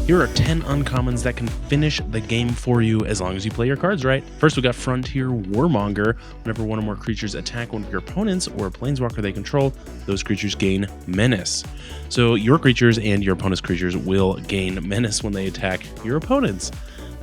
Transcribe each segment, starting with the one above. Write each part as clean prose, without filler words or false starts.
Here are 10 uncommons that can finish the game for you as long as you play your cards right. First, we got Frontier Warmonger. Whenever one or more creatures attack one of your opponents or a planeswalker they control, those creatures gain Menace. So your creatures and your opponent's creatures will gain Menace when they attack your opponents.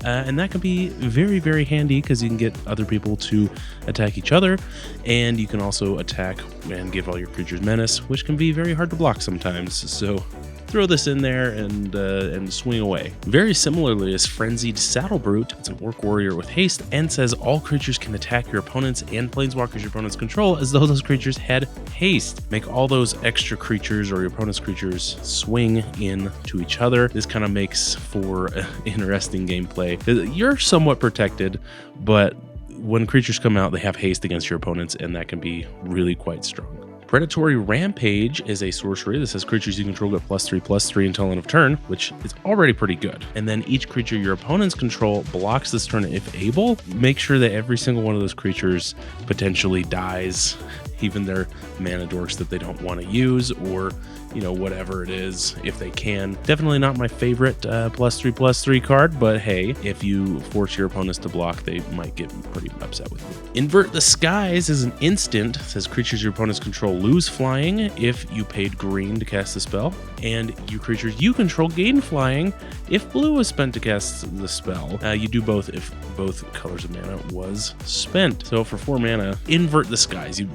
And that can be very, very handy because you can get other people to attack each other, and you can also attack and give all your creatures Menace, which can be very hard to block sometimes. So throw this in there and swing away. Very similarly is Frenzied Saddle Brute. It's an Orc Warrior with haste and says all creatures can attack your opponents and planeswalkers your opponents control as though those creatures had haste. Make all those extra creatures or your opponent's creatures swing in to each other. This kind of makes for interesting gameplay. You're somewhat protected, but when creatures come out, they have haste against your opponents, and that can be really quite strong. Predatory Rampage is a sorcery that says creatures you control get +3/+3 until end of turn, which is already pretty good. And then each creature your opponents control blocks this turn if able. Make sure that every single one of those creatures potentially dies, even their mana dorks that they don't want to use, or whatever it is, if they can. Definitely not my favorite +3/+3 card, but hey, if you force your opponents to block, they might get pretty upset with you. Invert the Skies is an instant. It says creatures your opponents control lose flying if you paid green to cast the spell, and you creatures you control gain flying if blue was spent to cast the spell. You do both if both colors of mana was spent. So for 4 mana, Invert the Skies. You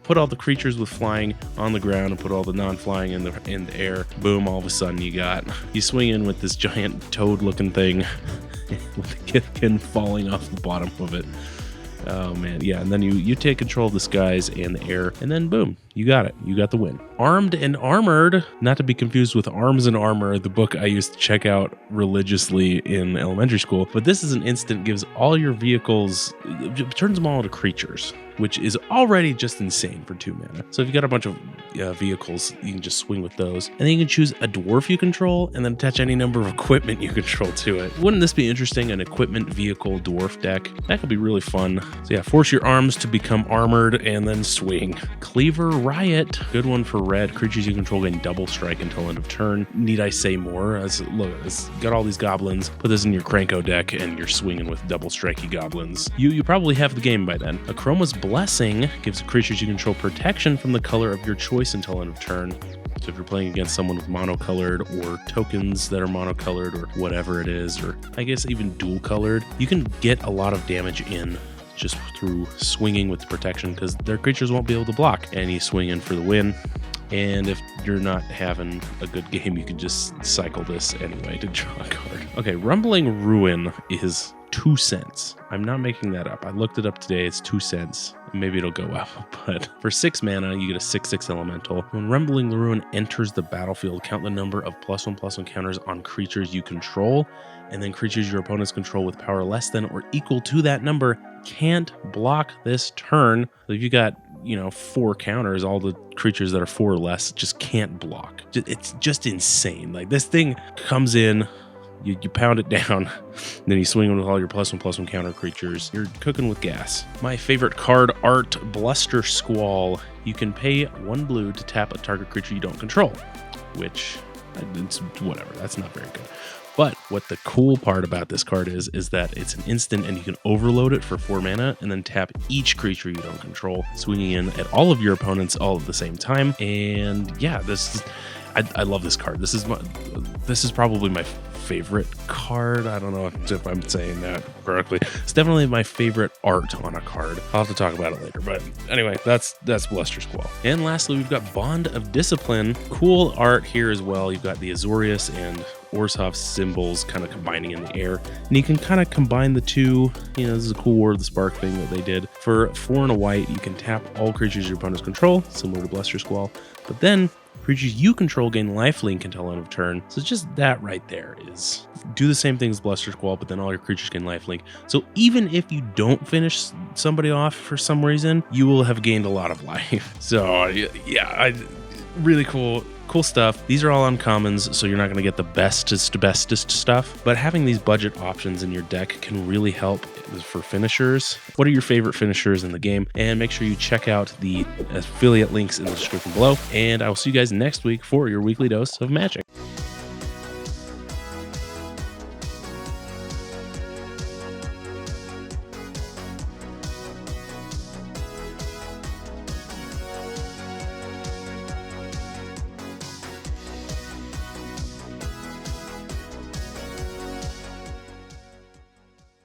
put all the creatures with flying on the ground and put all the non-flying in the air. Boom, all of a sudden you swing in with this giant toad-looking thing with a Githkin falling off the bottom of it. Oh man, yeah, and then you take control of the skies and the air, and then boom, you got it. You got the win. Armed and Armored, not to be confused with Arms and Armor, the book I used to check out religiously in elementary school, but this is an instant, gives all your vehicles, turns them all into creatures, which is already just insane for 2 mana. So if you got a bunch of vehicles, you can just swing with those. And then you can choose a dwarf you control and then attach any number of equipment you control to it. Wouldn't this be interesting? An equipment vehicle dwarf deck? That could be really fun. So yeah, force your arms to become armored and then swing. Cleaver Riot, good one for red. Creatures you control gain double strike until end of turn. Need I say more? Look, it's got all these goblins. Put this in your Cranko deck and you're swinging with double strikey goblins. You probably have the game by then. A Chromas Blessing gives creatures you control protection from the color of your choice until end of turn. So if you're playing against someone with monocolored or tokens that are monocolored or whatever it is, or I guess even dual colored, you can get a lot of damage in just through swinging with protection because their creatures won't be able to block, and you swing in for the win. And if you're not having a good game, you can just cycle this anyway to draw a card. Okay, Rumbling Ruin is 2 cents. I'm not making that up. I looked it up today. It's 2 cents. Maybe it'll go up, but for 6 mana, you get a 6/6 elemental. When Rumbling Ruin enters the battlefield, count the number of +1/+1 counters on creatures you control, and then creatures your opponents control with power less than or equal to that number can't block this turn. So if you got 4 counters, all the creatures that are 4 or less just can't block. It's just insane. Like, this thing comes in, you pound it down, then you swing with all your +1/+1 counter creatures. You're cooking with gas. My favorite card art, Bluster Squall. You can pay 1 blue to tap a target creature you don't control, which, it's whatever, that's not very good. But what the cool part about this card is that it's an instant and you can overload it for 4 mana and then tap each creature you don't control, swinging in at all of your opponents all at the same time. And yeah, I love this card. This is probably my favorite card. I don't know if I'm saying that correctly. It's definitely my favorite art on a card. I'll have to talk about it later. But anyway, that's Bluster Squall. And lastly, we've got Bond of Discipline. Cool art here as well. You've got the Azorius and Orzhov's symbols kind of combining in the air. And you can kind of combine the two. This is a cool War of the Spark thing that they did. For 4 and a white, you can tap all creatures your opponents control, similar to Bluster Squall. But then creatures you control gain lifelink until end of turn. So just that right there is do the same thing as Bluster Squall, but then all your creatures gain lifelink. So even if you don't finish somebody off for some reason, you will have gained a lot of life. So yeah, really cool stuff. These are all uncommons, so you're not going to get the bestest stuff, but having these budget options in your deck can really help for finishers. What are your favorite finishers in the game? And make sure you check out the affiliate links in the description below, and I will see you guys next week for your weekly dose of Magic.